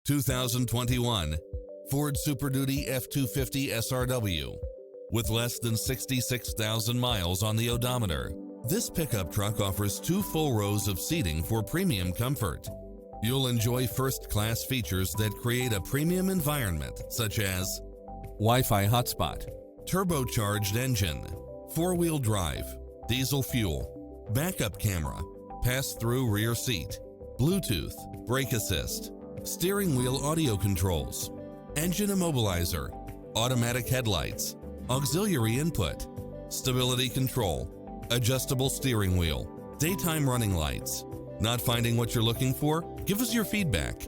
2021 Ford Super Duty F-250 SRW. With less than 66,000 miles on the odometer, this pickup truck offers 2 full rows of seating for premium comfort. You'll enjoy first-class features that create a premium environment, such as Wi-Fi hotspot, turbocharged engine, 4-wheel drive, diesel fuel, backup camera, pass-through rear seat, Bluetooth, brake assist, steering wheel audio controls, engine immobilizer, automatic headlights, auxiliary input, stability control, adjustable steering wheel, daytime running lights. Not finding what you're looking for? Give us your feedback.